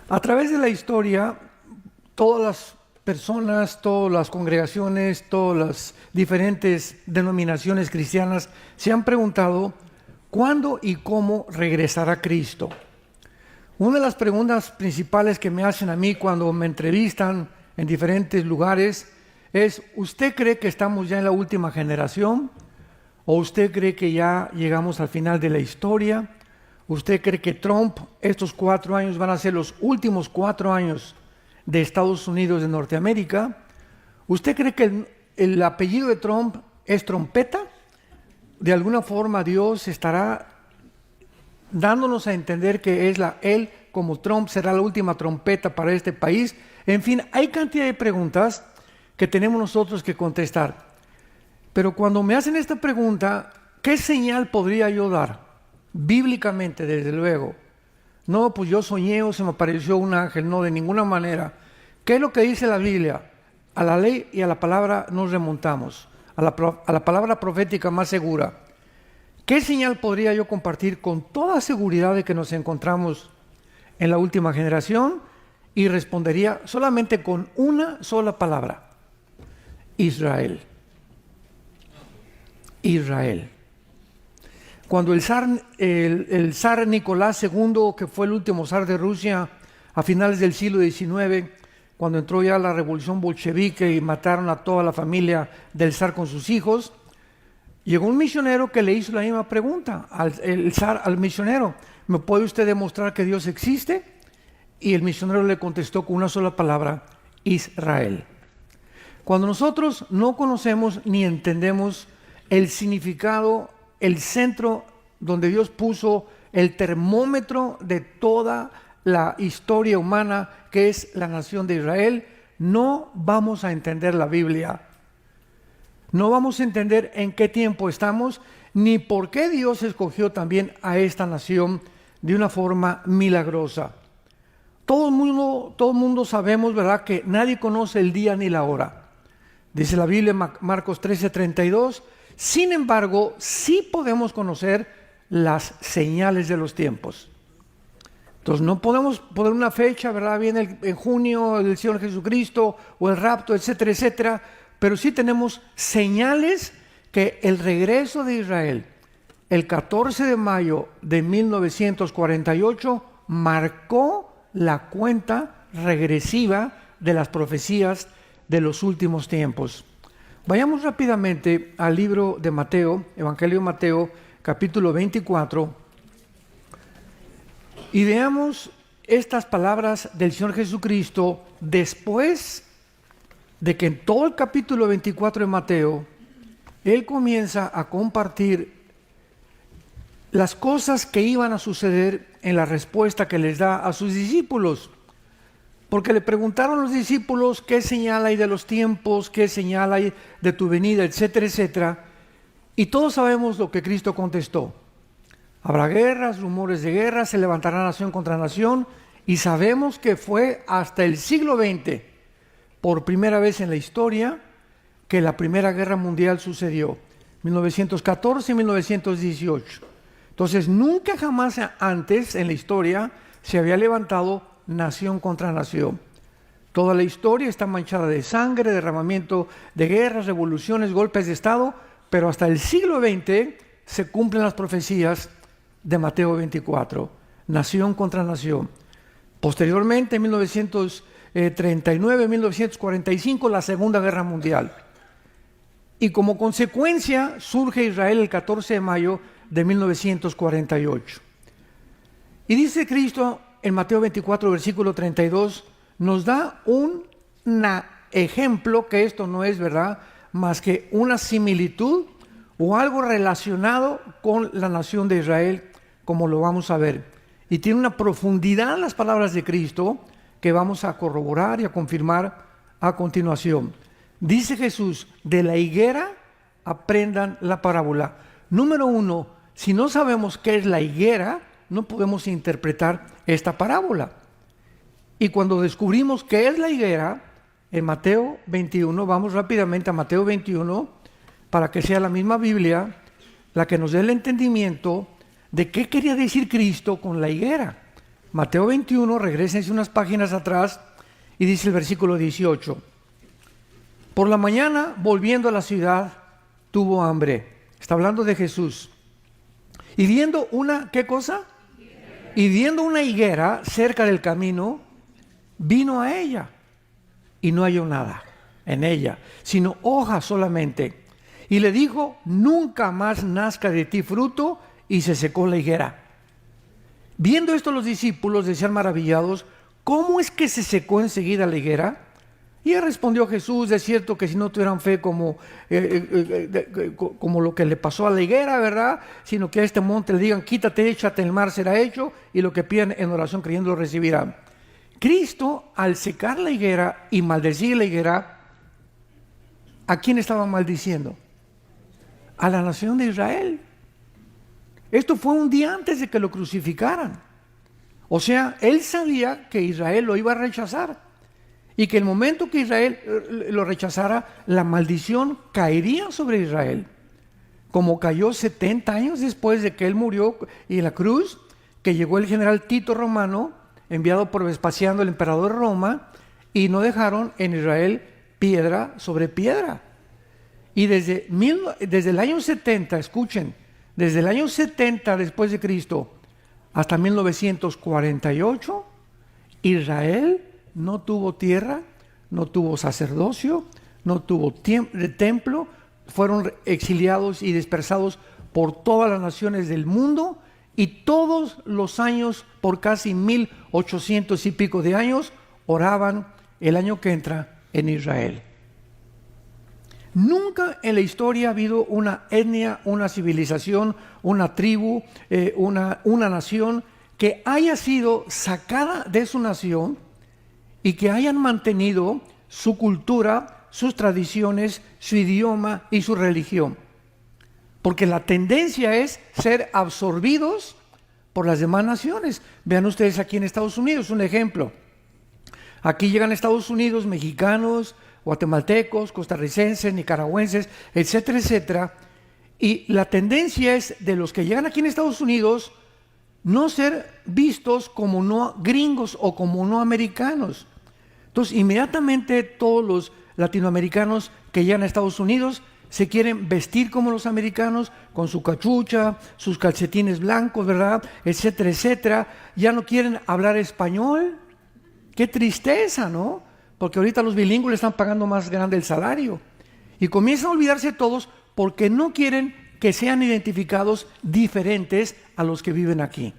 A través de la historia, todas las personas, todas las congregaciones, todas las diferentes denominaciones cristianas se han preguntado ¿cuándo y cómo regresará Cristo? Una de las preguntas principales que me hacen a mí cuando me entrevistan en diferentes lugares es: ¿usted cree que estamos ya en la última generación? ¿O usted cree que ya llegamos al final de la historia? ¿Usted cree que Trump, estos 4 años van a ser los últimos 4 años de Estados Unidos de Norteamérica? ¿Usted cree que el apellido de Trump es trompeta? De alguna forma Dios estará dándonos a entender que él como Trump será la última trompeta para este país. En fin, hay cantidad de preguntas que tenemos nosotros que contestar. Pero cuando me hacen esta pregunta, ¿qué señal podría yo dar? Bíblicamente, desde luego. No, pues yo soñé o se me apareció un ángel. No, de ninguna manera. ¿Qué es lo que dice la Biblia? A la ley y a la palabra nos remontamos. A la palabra profética más segura. ¿Qué señal podría yo compartir con toda seguridad de que nos encontramos en la última generación? Y respondería solamente con una sola palabra: Israel. Israel. Cuando el zar Nicolás II, que fue el último zar de Rusia a finales del siglo XIX, cuando entró ya la revolución bolchevique y mataron a toda la familia del zar con sus hijos, llegó un misionero que le hizo la misma pregunta el zar al misionero: ¿me puede usted demostrar que Dios existe? Y el misionero le contestó con una sola palabra: Israel. Cuando nosotros no conocemos ni entendemos el significado, el centro donde Dios puso el termómetro de toda la historia humana, que es la nación de Israel, no vamos a entender la Biblia. No vamos a entender en qué tiempo estamos, ni por qué Dios escogió también a esta nación de una forma milagrosa. Todo el mundo sabemos, ¿verdad?, que nadie conoce el día ni la hora. Dice la Biblia, Marcos 13:32, sin embargo, sí podemos conocer las señales de los tiempos. Entonces no podemos poner una fecha, ¿verdad? Viene en junio el Señor Jesucristo o el rapto, etcétera, etcétera. Pero sí tenemos señales que el regreso de Israel, el 14 de mayo de 1948, marcó la cuenta regresiva de las profecías de los últimos tiempos. Vayamos rápidamente al libro de Mateo, Evangelio de Mateo, capítulo 24, y veamos estas palabras del Señor Jesucristo después de que en todo el capítulo 24 de Mateo, Él comienza a compartir las cosas que iban a suceder en la respuesta que les da a sus discípulos. Porque le preguntaron a los discípulos qué señal hay de los tiempos, qué señal hay de tu venida, etcétera, etcétera. Y todos sabemos lo que Cristo contestó. Habrá guerras, rumores de guerra, se levantará nación contra nación. Y sabemos que fue hasta el siglo XX, por primera vez en la historia, que la Primera Guerra Mundial sucedió. 1914 y 1918. Entonces, nunca jamás antes en la historia se había levantado nación contra nación. Toda la historia está manchada de sangre, derramamiento de guerras, revoluciones, golpes de Estado, pero hasta el siglo XX se cumplen las profecías de Mateo 24, nación contra nación. Posteriormente, en 1939, 1945, la Segunda Guerra Mundial. Y como consecuencia surge Israel el 14 de mayo de 1948. Y dice Cristo en Mateo 24, versículo 32, nos da un ejemplo, que esto no es, ¿verdad?, más que una similitud o algo relacionado con la nación de Israel, como lo vamos a ver. Y tiene una profundidad en las palabras de Cristo que vamos a corroborar y a confirmar a continuación. Dice Jesús: de la higuera aprendan la parábola. Número 1, si no sabemos qué es la higuera, no podemos interpretar esta parábola. Y cuando descubrimos qué es la higuera, en Mateo 21, vamos rápidamente a Mateo 21, para que sea la misma Biblia la que nos dé el entendimiento de qué quería decir Cristo con la higuera. Mateo 21, regrésense unas páginas atrás y dice el versículo 18. Por la mañana, volviendo a la ciudad, tuvo hambre. Está hablando de Jesús. Y viendo una, ¿qué cosa? Y viendo una higuera cerca del camino, vino a ella y no halló nada en ella, sino hojas solamente. Y le dijo, nunca más nazca de ti fruto, y se secó la higuera. Viendo esto los discípulos decían maravillados, ¿cómo es que se secó enseguida la higuera? Y él respondió Jesús, de cierto que si no tuvieran fe como lo que le pasó a la higuera, ¿verdad? Sino que a este monte le digan, quítate, échate en el mar, será hecho, y lo que piden en oración creyendo lo recibirán. Cristo, al secar la higuera y maldecir la higuera, ¿a quién estaba maldiciendo? A la nación de Israel. Esto fue un día antes de que lo crucificaran. O sea, él sabía que Israel lo iba a rechazar. Y que el momento que Israel lo rechazara, la maldición caería sobre Israel. Como cayó 70 años después de que él murió y en la cruz, que llegó el general Tito Romano, enviado por Vespasiano, el emperador de Roma, y no dejaron en Israel piedra sobre piedra. Y desde el año 70, escuchen, desde el año 70 después de Cristo hasta 1948, Israel no tuvo tierra, no tuvo sacerdocio, no tuvo templo, fueron exiliados y dispersados por todas las naciones del mundo, y todos los años, por casi 1800 y pico de años, oraban el año que entra en Israel. Nunca en la historia ha habido una etnia, una civilización, una tribu, una nación que haya sido sacada de su nación y que hayan mantenido su cultura, sus tradiciones, su idioma y su religión. Porque la tendencia es ser absorbidos por las demás naciones. Vean ustedes aquí en Estados Unidos, un ejemplo. Aquí llegan a Estados Unidos mexicanos, guatemaltecos, costarricenses, nicaragüenses, etcétera, etcétera. Y la tendencia es de los que llegan aquí en Estados Unidos no ser vistos como no gringos o como no americanos. Entonces, inmediatamente todos los latinoamericanos que llegan a Estados Unidos se quieren vestir como los americanos, con su cachucha, sus calcetines blancos, ¿verdad? Etcétera, etcétera. Ya no quieren hablar español. Qué tristeza, ¿no? Porque ahorita los bilingües le están pagando más grande el salario. Y comienzan a olvidarse todos porque no quieren que sean identificados diferentes a los que viven aquí.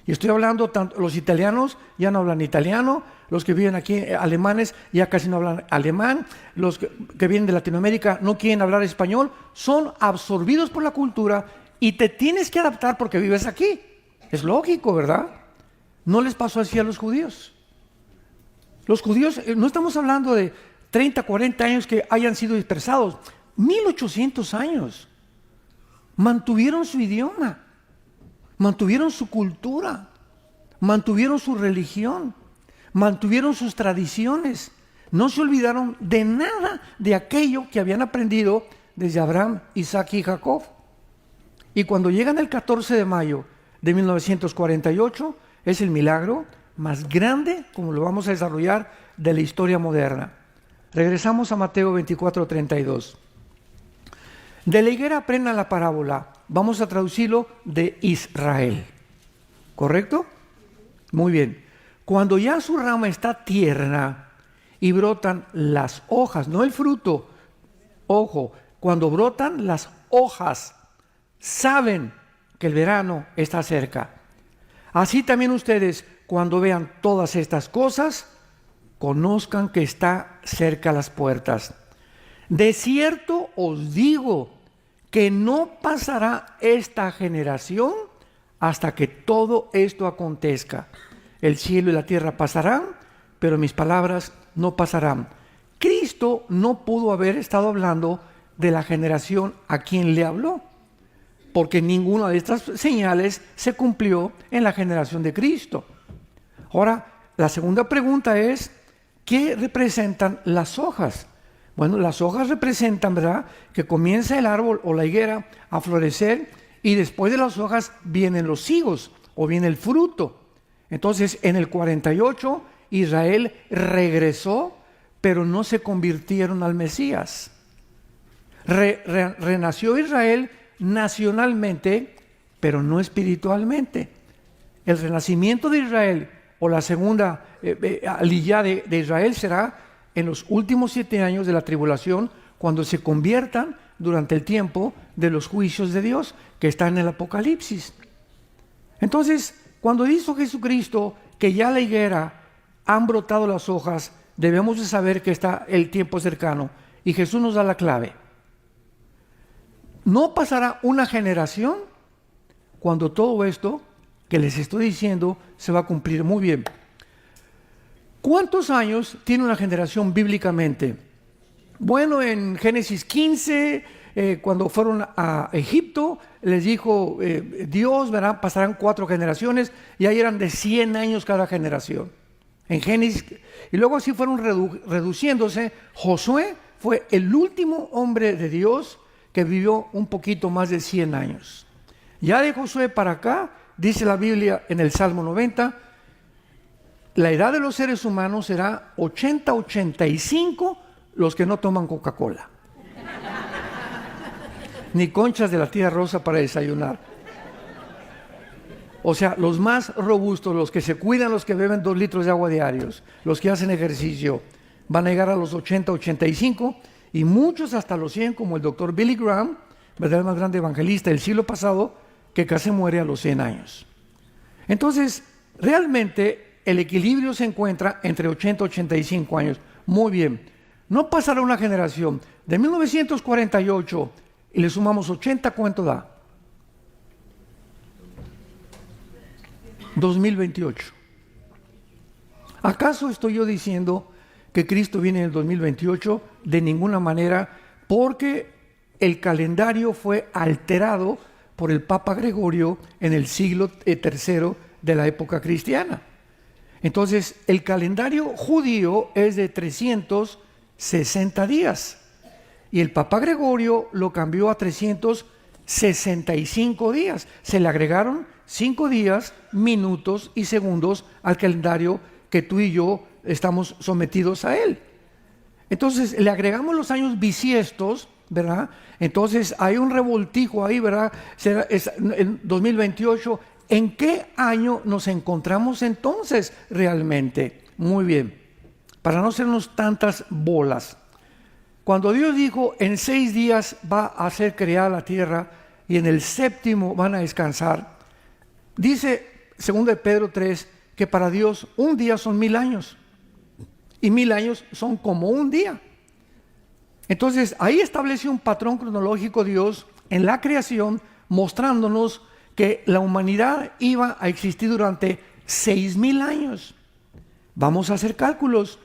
Y estoy hablando, tanto los italianos ya no hablan italiano, los que viven aquí, alemanes, ya casi no hablan alemán, los que vienen de Latinoamérica no quieren hablar español, son absorbidos por la cultura y te tienes que adaptar porque vives aquí. Es lógico, ¿verdad? No les pasó así a los judíos. Los judíos, no estamos hablando de 30, 40 años que hayan sido dispersados, 1800 años. Mantuvieron su idioma, mantuvieron su cultura, mantuvieron su religión, mantuvieron sus tradiciones. No se olvidaron de nada de aquello que habían aprendido desde Abraham, Isaac y Jacob. Y cuando llegan el 14 de mayo de 1948, es el milagro más grande, como lo vamos a desarrollar, de la historia moderna. Regresamos a Mateo 24:32. De la higuera aprendan la parábola. Vamos a traducirlo de Israel. ¿Correcto? Muy bien. Cuando ya su rama está tierna y brotan las hojas, no el fruto. Ojo, cuando brotan las hojas, saben que el verano está cerca. Así también ustedes, cuando vean todas estas cosas, conozcan que está cerca las puertas. De cierto os digo que no pasará esta generación hasta que todo esto acontezca. El cielo y la tierra pasarán, pero mis palabras no pasarán. Cristo no pudo haber estado hablando de la generación a quien le habló, porque ninguna de estas señales se cumplió en la generación de Cristo. Ahora, la segunda pregunta es, ¿qué representan las hojas? Bueno, las hojas representan, ¿verdad?, que comienza el árbol o la higuera a florecer y después de las hojas vienen los higos o viene el fruto. Entonces, en el 48, Israel regresó, pero no se convirtieron al Mesías. Renació Israel nacionalmente, pero no espiritualmente. El renacimiento de Israel, o la segunda aliyá de Israel, será en los últimos 7 años de la tribulación, cuando se conviertan durante el tiempo de los juicios de Dios, que está en el Apocalipsis. Entonces, cuando dijo Jesucristo que ya la higuera han brotado las hojas, debemos de saber que está el tiempo cercano, y Jesús nos da la clave. No pasará una generación cuando todo esto que les estoy diciendo se va a cumplir. Muy bien. ¿Cuántos años tiene una generación bíblicamente? Bueno, en Génesis 15, cuando fueron a Egipto, les dijo Dios, ¿verdad? Pasarán 4 generaciones, y ahí eran de 100 años cada generación. En Génesis, y luego así fueron reduciéndose. Josué fue el último hombre de Dios que vivió un poquito más de 100 años. Ya de Josué para acá, dice la Biblia en el Salmo 90, la edad de los seres humanos será 80, 85 los que no toman Coca-Cola. Ni conchas de la tía Rosa para desayunar. O sea, los más robustos, los que se cuidan, los que beben 2 litros de agua diarios, los que hacen ejercicio, van a llegar a los 80, 85, y muchos hasta los 100, como el doctor Billy Graham, ¿verdad? El más grande evangelista del siglo pasado, que casi muere a los 100 años. Entonces, realmente el equilibrio se encuentra entre 80 y 85 años. Muy bien. No pasará una generación. De 1948 y le sumamos 80, ¿cuánto da? 2028. ¿Acaso estoy yo diciendo que Cristo viene en el 2028? De ninguna manera, porque el calendario fue alterado por el Papa Gregorio en el siglo III de la época cristiana. Entonces, el calendario judío es de 360 días y el Papa Gregorio lo cambió a 365 días. Se le agregaron 5 días, minutos y segundos al calendario que tú y yo estamos sometidos a él. Entonces, le agregamos los años bisiestos, ¿verdad? Entonces, hay un revoltijo ahí, ¿verdad? En 2028. ¿En qué año nos encontramos entonces realmente? Muy bien, para no hacernos tantas bolas. Cuando Dios dijo, en 6 días va a ser creada la tierra y en el 7º van a descansar, dice 2 Pedro 3, que para Dios un día son 1000 años y 1000 años son como un día. Entonces ahí establece un patrón cronológico Dios en la creación, mostrándonos que la humanidad iba a existir durante 6000 años. Vamos a hacer cálculos.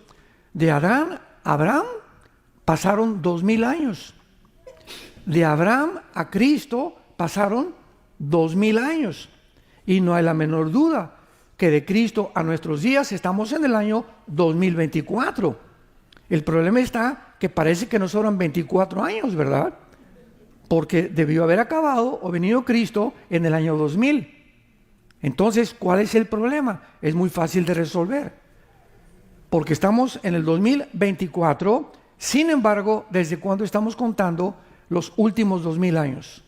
De Adán a Abraham pasaron 2000 años. De Abraham a Cristo pasaron 2000 años. Y no hay la menor duda que de Cristo a nuestros días estamos en el año 2024. El problema está que parece que nos sobran 24 años, ¿verdad? Porque debió haber acabado o venido Cristo en el año 2000. Entonces, ¿cuál es el problema? Es muy fácil de resolver. Porque estamos en el 2024, sin embargo, ¿desde cuándo estamos contando los últimos 2000 años?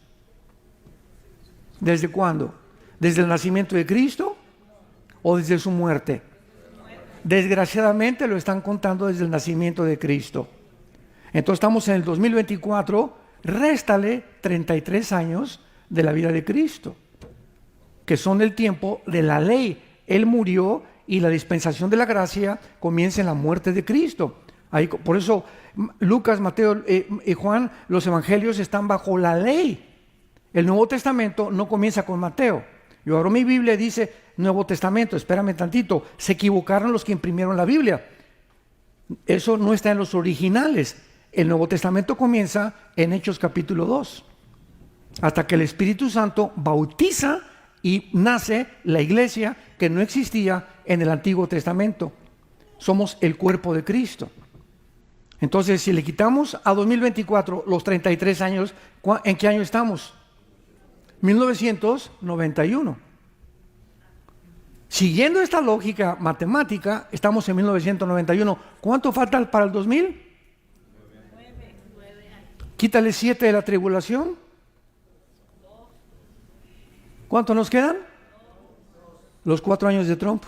¿Desde cuándo? ¿Desde el nacimiento de Cristo o desde su muerte? Desgraciadamente lo están contando desde el nacimiento de Cristo. Entonces estamos en el 2024, réstale 33 años de la vida de Cristo, que son el tiempo de la ley. Él murió y la dispensación de la gracia comienza en la muerte de Cristo. Ahí, por eso Lucas, Mateo y Juan, los evangelios están bajo la ley. El Nuevo Testamento no comienza con Mateo. Yo abro mi Biblia y dice Nuevo Testamento, espérame tantito, se equivocaron los que imprimieron la Biblia. Eso no está en los originales. El Nuevo Testamento comienza en Hechos capítulo 2, hasta que el Espíritu Santo bautiza y nace la iglesia que no existía en el Antiguo Testamento. Somos el cuerpo de Cristo. Entonces, si le quitamos a 2024 los 33 años, ¿en qué año estamos? 1991. Siguiendo esta lógica matemática, estamos en 1991. ¿Cuánto falta para el 2000? Quítale 7 de la tribulación. ¿Cuánto nos quedan? Los 4 años de Trump.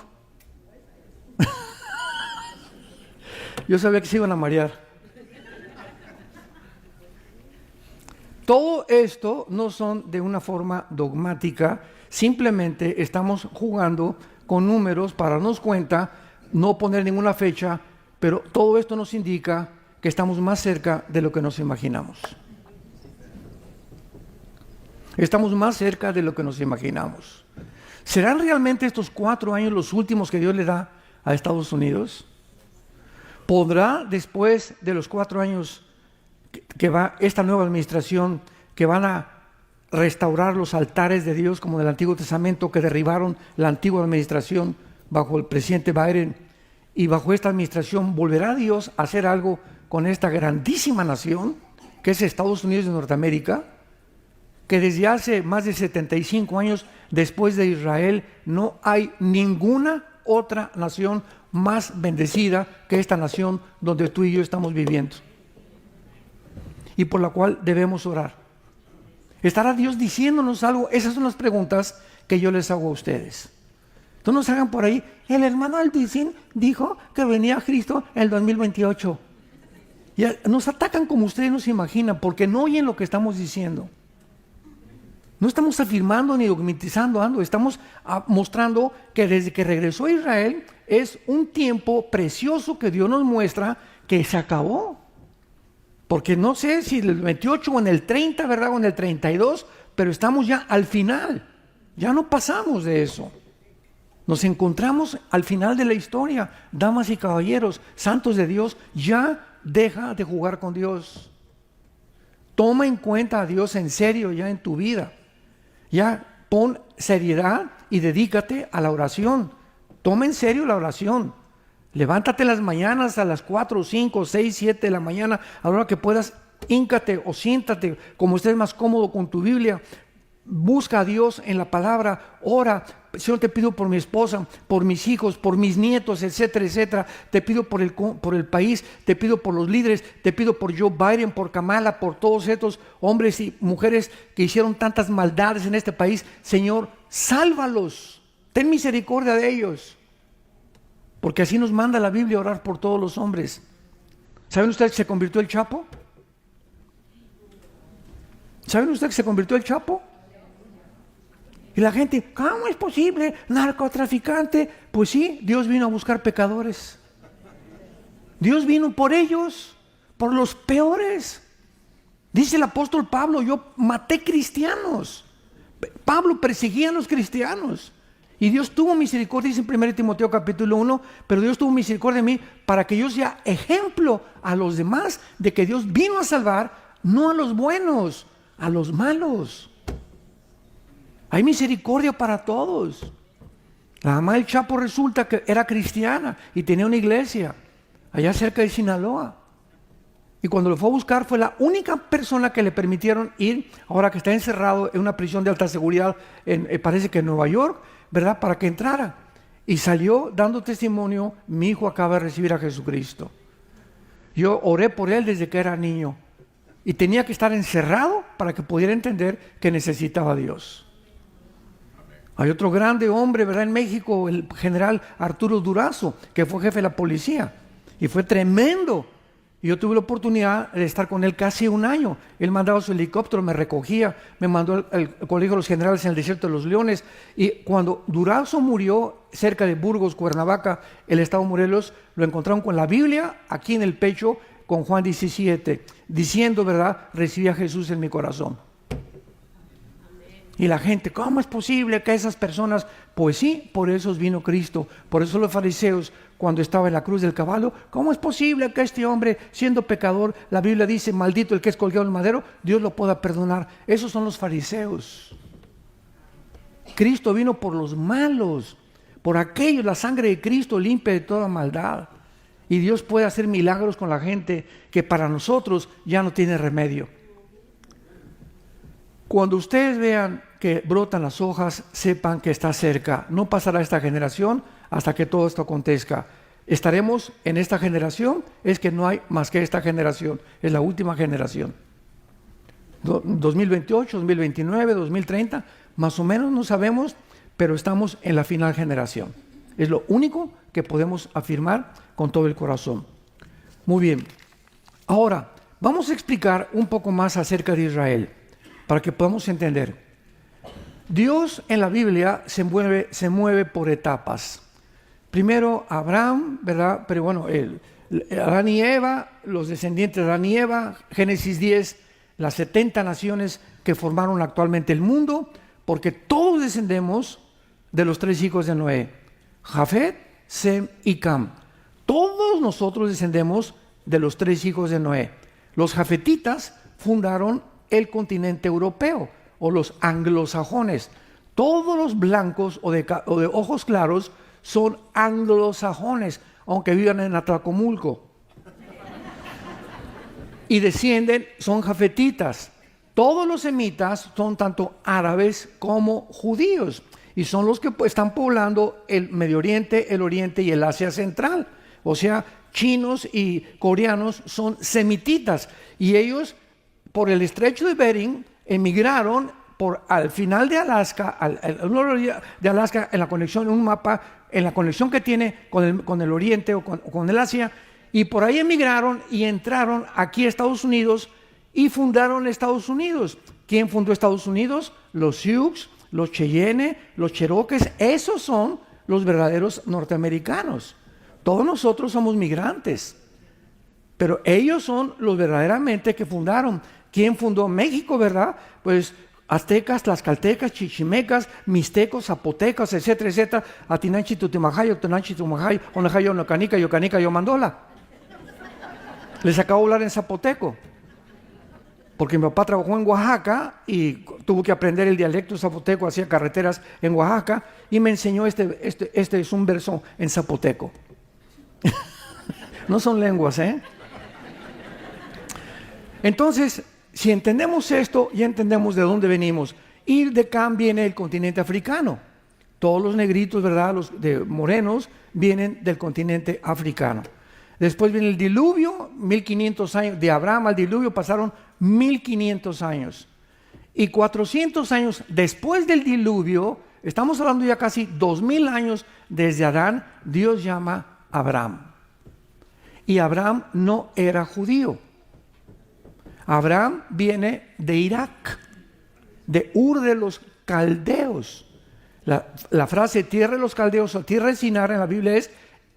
Yo sabía que se iban a marear. Todo esto no son de una forma dogmática, simplemente estamos jugando con números para darnos cuenta, no poner ninguna fecha, pero todo esto nos indica que estamos más cerca de lo que nos imaginamos. Estamos más cerca de lo que nos imaginamos. ¿Serán realmente estos 4 años los últimos que Dios le da a Estados Unidos? ¿Podrá después de los 4 años que va esta nueva administración, que van a restaurar los altares de Dios como del Antiguo Testamento que derribaron la antigua administración bajo el presidente Biden, y bajo esta administración volverá Dios a hacer algo con esta grandísima nación que es Estados Unidos de Norteamérica, que desde hace más de 75 años después de Israel no hay ninguna otra nación más bendecida que esta nación donde tú y yo estamos viviendo y por la cual debemos orar. ¿Estará Dios diciéndonos algo? Esas son las preguntas que yo les hago a ustedes. No nos hagan por ahí, el hermano Alvicín dijo que venía Cristo en el 2028. Ya nos atacan como ustedes no se imaginan, porque no oyen lo que estamos diciendo. No estamos afirmando ni dogmatizando, estamos mostrando que desde que regresó a Israel es un tiempo precioso que Dios nos muestra que se acabó. Porque no sé si en el 28 o en el 30, ¿verdad? O en el 32, pero estamos ya al final. Ya no pasamos de eso. Nos encontramos al final de la historia. Damas y caballeros, santos de Dios, ya deja de jugar con Dios. Toma en cuenta a Dios en serio ya en tu vida. Ya pon seriedad y dedícate a la oración. Toma en serio la oración. Levántate las mañanas a las 4, 5, 6, 7 de la mañana, a la hora que puedas, híncate o siéntate como estés más cómodo con tu Biblia. Busca a Dios en la palabra, ora. Señor, te pido por mi esposa, por mis hijos, por mis nietos, etcétera, etcétera. Te pido por el país, te pido por los líderes, te pido por Joe Biden, por Kamala, por todos estos hombres y mujeres que hicieron tantas maldades en este país. Señor, sálvalos, ten misericordia de ellos. Porque así nos manda la Biblia a orar por todos los hombres. ¿Saben ustedes que se convirtió el Chapo? ¿Saben ustedes que se convirtió el Chapo? Y la gente, ¿cómo es posible? Narcotraficante. Pues sí, Dios vino a buscar pecadores. Dios vino por ellos, por los peores. Dice el apóstol Pablo, yo maté cristianos. Pablo perseguía a los cristianos. Y Dios tuvo misericordia, dice en 1 Timoteo capítulo 1, pero Dios tuvo misericordia de mí para que yo sea ejemplo a los demás de que Dios vino a salvar, no a los buenos, a los malos. Hay misericordia para todos. La mamá del Chapo resulta que era cristiana y tenía una iglesia allá cerca de Sinaloa. Y cuando lo fue a buscar fue la única persona que le permitieron ir, ahora que está encerrado en una prisión de alta seguridad, parece que en Nueva York, ¿verdad? Para que entrara. Y salió dando testimonio, mi hijo acaba de recibir a Jesucristo. Yo oré por él desde que era niño. Y tenía que estar encerrado para que pudiera entender que necesitaba a Dios. Hay otro grande hombre, ¿verdad? En México, el general Arturo Durazo, que fue jefe de la policía. Y fue tremendo. Y yo tuve la oportunidad de estar con él casi un año. Él mandaba su helicóptero, me recogía, me mandó al Colegio de los Generales en el Desierto de los Leones. Y cuando Durazo murió cerca de Burgos, Cuernavaca, el estado de Morelos, lo encontraron con la Biblia aquí en el pecho, con Juan 17, diciendo, ¿verdad? Recibí a Jesús en mi corazón. Y la gente, ¿cómo es posible que esas personas? Pues sí, por eso vino Cristo. Por eso los fariseos, cuando estaba en la cruz del caballo, ¿cómo es posible que este hombre, siendo pecador, la Biblia dice, maldito el que es colgado en el madero, Dios lo pueda perdonar? Esos son los fariseos. Cristo vino por los malos, por aquellos, la sangre de Cristo limpia de toda maldad. Y Dios puede hacer milagros con la gente que para nosotros ya no tiene remedio. Cuando ustedes vean que brotan las hojas, sepan que está cerca. No pasará esta generación hasta que todo esto acontezca. Estaremos en esta generación, es que no hay más que esta generación, es la última generación. 2028, 2029, 2030, más o menos no sabemos, pero estamos en la final generación. Es lo único que podemos afirmar con todo el corazón. Muy bien. Ahora, vamos a explicar un poco más acerca de Israel, para que podamos entender. Dios en la Biblia se mueve por etapas. Primero Abraham, ¿verdad? Pero bueno, Adán y Eva, los descendientes de Adán y Eva, Génesis 10, las 70 naciones que formaron actualmente el mundo, porque todos descendemos de los 3 hijos de Noé, Jafet, Sem y Cam. Todos nosotros descendemos de los 3 hijos de Noé. Los jafetitas fundaron el continente europeo, o los anglosajones. Todos los blancos o de ojos claros son anglosajones, aunque vivan en Atlacomulco. Y descienden, son jafetitas. Todos los semitas son tanto árabes como judíos, y son los que están poblando el Medio Oriente, el Oriente y el Asia Central. O sea, chinos y coreanos son semititas, y ellos por el estrecho de Bering emigraron al final de Alaska, de Alaska, en la conexión, en un mapa, en la conexión que tiene con el Oriente o con el Asia, y por ahí emigraron y entraron aquí a Estados Unidos y fundaron Estados Unidos. ¿Quién fundó Estados Unidos? Los Sioux, los Cheyenne, los Cherokees. Esos son los verdaderos norteamericanos. Todos nosotros somos migrantes, pero ellos son los verdaderamente que fundaron. ¿Quién fundó México, verdad? Pues aztecas, tlaxcaltecas, chichimecas, mixtecos, zapotecas, etcétera, etcétera. Atinanchi, Tutimajayo, Octonanchi, Tumajayo, Onajayo, Nocanica, Yocanica, Yomandola. Les acabo de hablar en zapoteco, porque mi papá trabajó en Oaxaca y tuvo que aprender el dialecto zapoteco, hacía carreteras en Oaxaca, y me enseñó este es un verso en zapoteco. No son lenguas, ¿eh? Entonces, si entendemos esto, ya entendemos de dónde venimos. Y de acá viene el continente africano. Todos los negritos, ¿verdad? Los morenos vienen del continente africano. Después viene el diluvio, 1500 años. De Abraham al diluvio pasaron 1500 años. Y 400 años después del diluvio, estamos hablando ya casi 2000 años desde Adán, Dios llama a Abraham. Y Abraham no era judío. Abraham viene de Irak, de Ur de los Caldeos. La frase tierra de los caldeos o tierra de Sinar en la Biblia es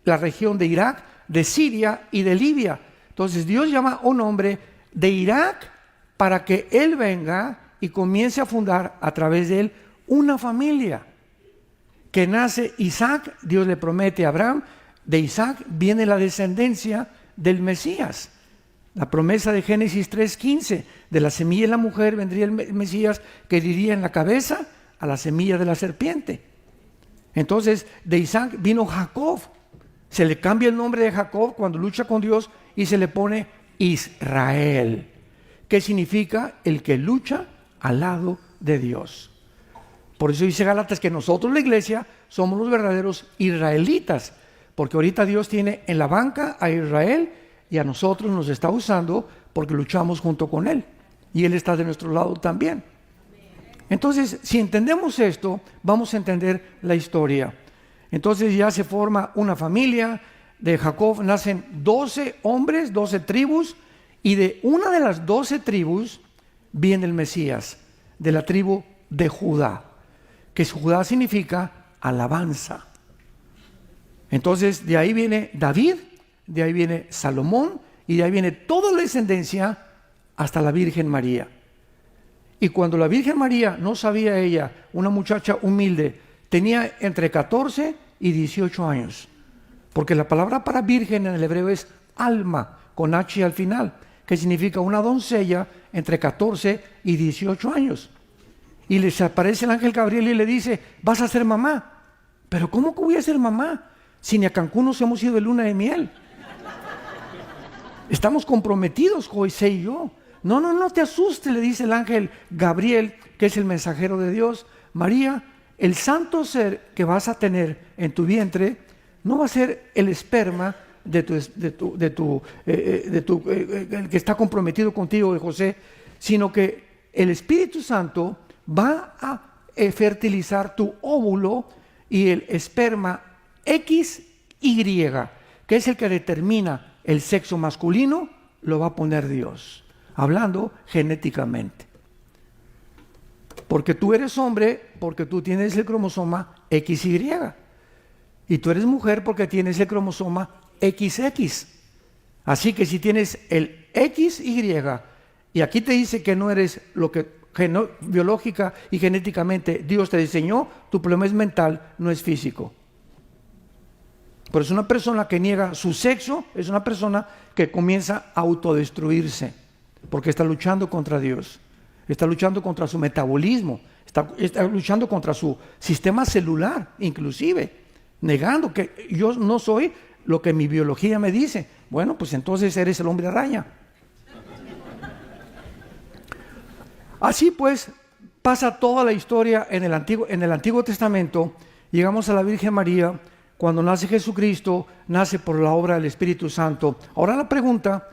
la región de Irak, de Siria y de Libia. Entonces Dios llama a un hombre de Irak para que él venga y comience a fundar a través de él una familia. Que nace Isaac, Dios le promete a Abraham, de Isaac viene la descendencia del Mesías. La promesa de Génesis 3:15, de la semilla de la mujer vendría el Mesías que iría en la cabeza a la semilla de la serpiente. Entonces, de Isaac vino Jacob. Se le cambia el nombre de Jacob cuando lucha con Dios y se le pone Israel, que significa el que lucha al lado de Dios. Por eso dice Gálatas que nosotros, la iglesia, somos los verdaderos israelitas, porque ahorita Dios tiene en la banca a Israel y a nosotros nos está usando porque luchamos junto con Él. Y Él está de nuestro lado también. Entonces, si entendemos esto, vamos a entender la historia. Entonces ya se forma una familia. De Jacob nacen 12 hombres, 12 tribus. Y de una de las 12 tribus viene el Mesías, de la tribu de Judá. Que Judá significa alabanza. Entonces de ahí viene David, de ahí viene Salomón, y de ahí viene toda la descendencia hasta la Virgen María. Y cuando la Virgen María, no sabía ella, una muchacha humilde, tenía entre 14 y 18 años. Porque la palabra para virgen en el hebreo es alma, con H al final, que significa una doncella entre 14 y 18 años. Y les aparece el ángel Gabriel y le dice, vas a ser mamá. Pero ¿cómo que voy a ser mamá? Si ni a Cancún nos hemos ido de luna de miel. Estamos comprometidos, José y yo. No, no, no te asustes, le dice el ángel Gabriel, que es el mensajero de Dios. María, el santo ser que vas a tener en tu vientre no va a ser el esperma el que está comprometido contigo, de José, sino que el Espíritu Santo va a fertilizar tu óvulo y el esperma XY, que es el que determina el sexo masculino, lo va a poner Dios, hablando genéticamente. Porque tú eres hombre, porque tú tienes el cromosoma XY. Y tú eres mujer porque tienes el cromosoma XX. Así que si tienes el XY, y aquí te dice que no eres lo que biológica y genéticamente Dios te diseñó, tu problema es mental, no es físico. Pero es una persona que niega su sexo, es una persona que comienza a autodestruirse, porque está luchando contra Dios, está luchando contra su metabolismo, está luchando contra su sistema celular, inclusive, negando que yo no soy lo que mi biología me dice. Bueno, pues entonces eres el hombre araña. Así pues, pasa toda la historia en el Antiguo Testamento. Llegamos a la Virgen María. Cuando nace Jesucristo, nace por la obra del Espíritu Santo. Ahora la pregunta,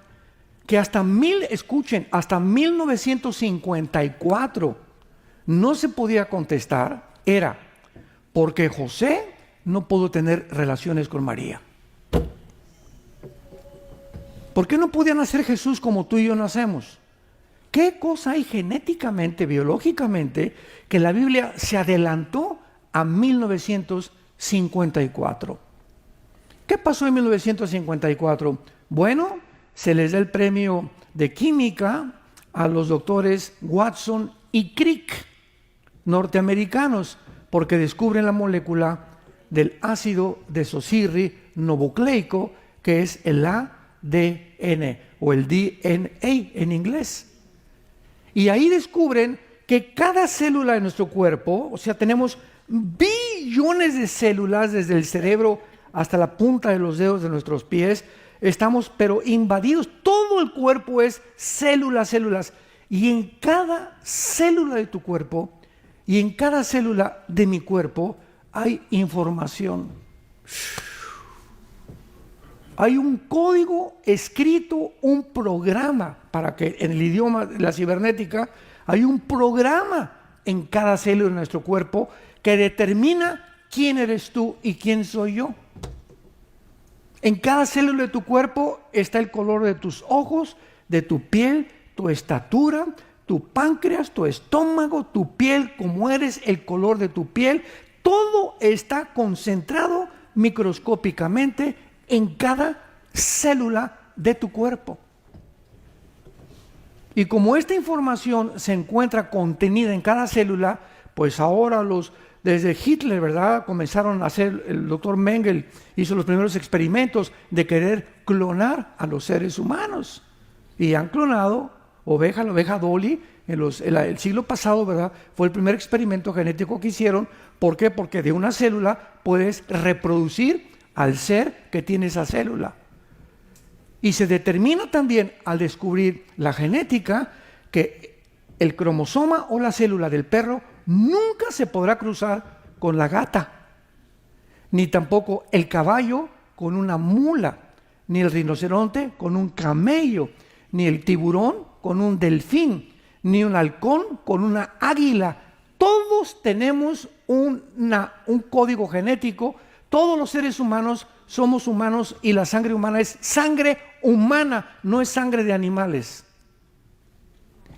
que hasta 1954 no se podía contestar, era, ¿por qué José no pudo tener relaciones con María? ¿Por qué no podía nacer Jesús como tú y yo nacemos? ¿Qué cosa hay genéticamente, biológicamente, que la Biblia se adelantó a 1954? ¿Qué pasó en 1954? Bueno, se les da el premio de química a los doctores Watson y Crick, norteamericanos, porque descubren la molécula del ácido desoxirribonucleico, que es el ADN o el DNA en inglés. Y ahí descubren que cada célula de nuestro cuerpo, o sea, tenemos billones de células desde el cerebro hasta la punta de los dedos de nuestros pies, estamos pero invadidos, todo el cuerpo es células, y en cada célula de tu cuerpo y en cada célula de mi cuerpo hay información. Hay un código escrito, un programa, para que en el idioma de la cibernética, hay un programa en cada célula de nuestro cuerpo que determina quién eres tú y quién soy yo. En cada célula de tu cuerpo está el color de tus ojos, de tu piel, tu estatura, tu páncreas, tu estómago, tu piel, cómo eres, el color de tu piel. Todo está concentrado microscópicamente en cada célula de tu cuerpo. Y como esta información se encuentra contenida en cada célula, pues ahora desde Hitler, ¿verdad?, comenzaron a hacer, el doctor Mengele hizo los primeros experimentos de querer clonar a los seres humanos. Y han clonado la oveja Dolly, el siglo pasado, ¿verdad?, fue el primer experimento genético que hicieron. ¿Por qué? Porque de una célula puedes reproducir al ser que tiene esa célula. Y se determina también al descubrir la genética que el cromosoma o la célula del perro nunca se podrá cruzar con la gata, ni tampoco el caballo con una mula, ni el rinoceronte con un camello, ni el tiburón con un delfín, ni un halcón con una águila. Todos tenemos un código genético. Todos los seres humanos somos humanos y la sangre humana es sangre humana, no es sangre de animales.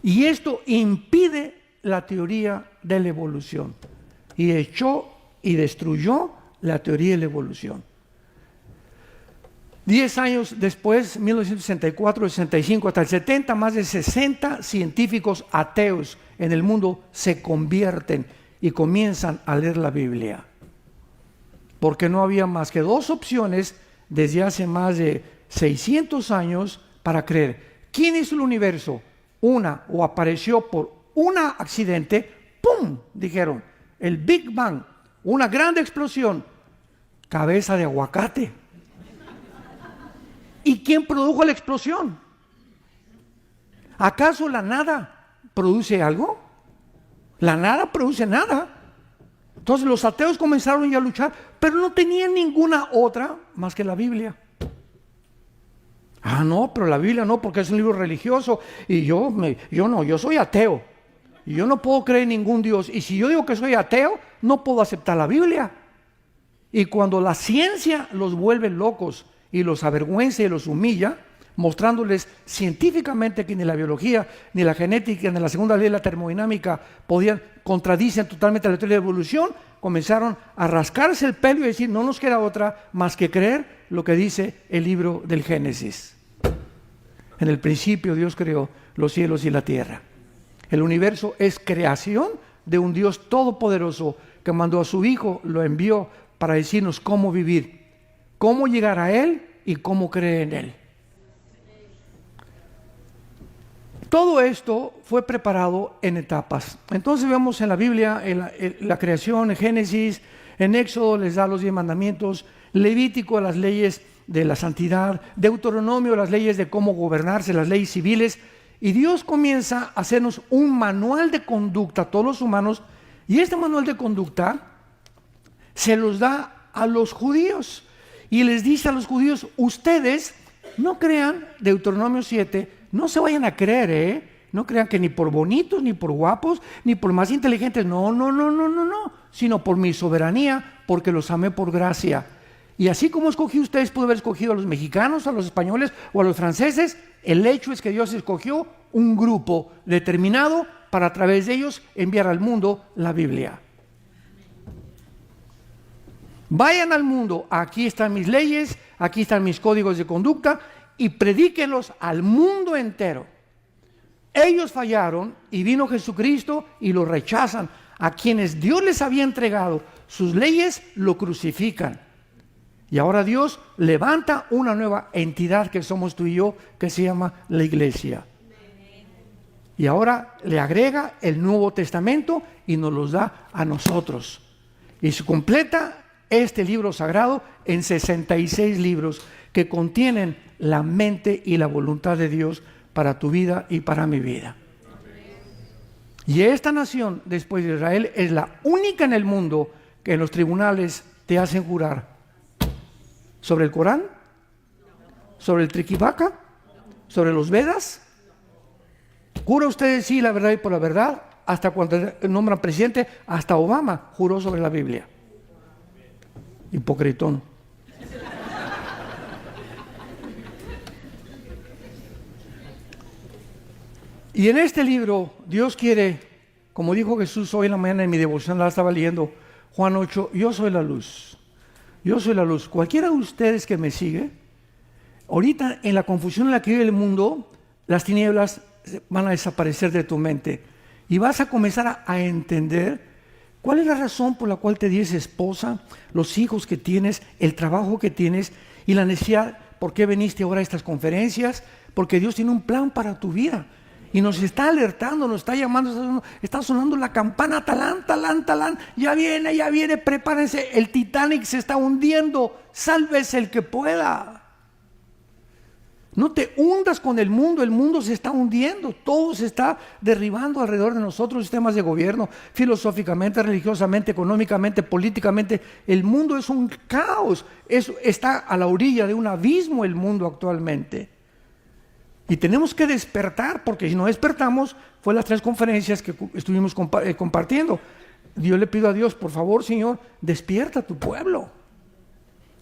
Y esto impide la teoría de la evolución. Y echó y destruyó la teoría de la evolución. 10 años después, 1964, 65, hasta el 70, más de 60 científicos ateos en el mundo se convierten y comienzan a leer la Biblia. Porque no había más que dos opciones desde hace más de 600 años para creer. ¿Quién hizo el universo? Una, o apareció por un accidente, ¡pum!, dijeron, el Big Bang, una gran explosión, cabeza de aguacate. ¿Y quién produjo la explosión? ¿Acaso la nada produce algo? La nada produce nada. Entonces los ateos comenzaron ya a luchar, pero no tenían ninguna otra más que la Biblia. Ah, no, pero la Biblia no, porque es un libro religioso. Y yo soy ateo. Y yo no puedo creer en ningún Dios. Y si yo digo que soy ateo, no puedo aceptar la Biblia. Y cuando la ciencia los vuelve locos y los avergüenza y los humilla, mostrándoles científicamente que ni la biología, ni la genética, ni la segunda ley de la termodinámica contradicen totalmente la teoría de la evolución, comenzaron a rascarse el pelo y decir, no nos queda otra más que creer lo que dice el libro del Génesis. En el principio Dios creó los cielos y la tierra. El universo es creación de un Dios todopoderoso que mandó a su Hijo, lo envió para decirnos cómo vivir, cómo llegar a Él y cómo creer en Él. Todo esto fue preparado en etapas. Entonces vemos en la Biblia, en la creación, en Génesis, en Éxodo les da los 10 mandamientos, Levítico las leyes de la santidad, Deuteronomio las leyes de cómo gobernarse, las leyes civiles, y Dios comienza a hacernos un manual de conducta a todos los humanos, y este manual de conducta se los da a los judíos, y les dice a los judíos, ustedes no crean, Deuteronomio 7, no se vayan a creer, no crean que ni por bonitos, ni por guapos, ni por más inteligentes, no, sino por mi soberanía, porque los amé por gracia. Y así como escogí ustedes, pudo haber escogido a los mexicanos, a los españoles o a los franceses, el hecho es que Dios escogió un grupo determinado para a través de ellos enviar al mundo la Biblia. Vayan al mundo, aquí están mis leyes, aquí están mis códigos de conducta, y predíquenlos al mundo entero. Ellos fallaron y vino Jesucristo y lo rechazan. A quienes Dios les había entregado sus leyes, lo crucifican. Y ahora Dios levanta una nueva entidad que somos tú y yo, que se llama la iglesia. Y ahora le agrega el Nuevo Testamento y nos los da a nosotros. Y se completa este libro sagrado en 66 libros que contienen la mente y la voluntad de Dios para tu vida y para mi vida. Y esta nación, después de Israel, es la única en el mundo que en los tribunales te hacen jurar sobre el Corán, sobre el Triquivaca, sobre los Vedas. Jura usted decir la verdad y por la verdad, hasta cuando nombran presidente, hasta Obama juró sobre la Biblia. Hipocritón. Y en este libro, Dios quiere, como dijo Jesús hoy en la mañana en mi devoción, la estaba leyendo, Juan 8, yo soy la luz. Yo soy la luz. Cualquiera de ustedes que me sigue, ahorita en la confusión en la que vive el mundo, las tinieblas van a desaparecer de tu mente. Y vas a comenzar a entender cuál es la razón por la cual te di esa esposa, los hijos que tienes, el trabajo que tienes y la necesidad, por qué viniste ahora a estas conferencias, porque Dios tiene un plan para tu vida. Y nos está alertando, nos está llamando, está sonando la campana, talán, talán, talán, ya viene, prepárense, el Titanic se está hundiendo, sálvese el que pueda. No te hundas con el mundo se está hundiendo, todo se está derribando alrededor de nosotros, sistemas de gobierno, filosóficamente, religiosamente, económicamente, políticamente, el mundo es un caos, está a la orilla de un abismo el mundo actualmente. Y tenemos que despertar, porque si no despertamos, fue las 3 conferencias que estuvimos compartiendo. Yo le pido a Dios, por favor, Señor, despierta a tu pueblo.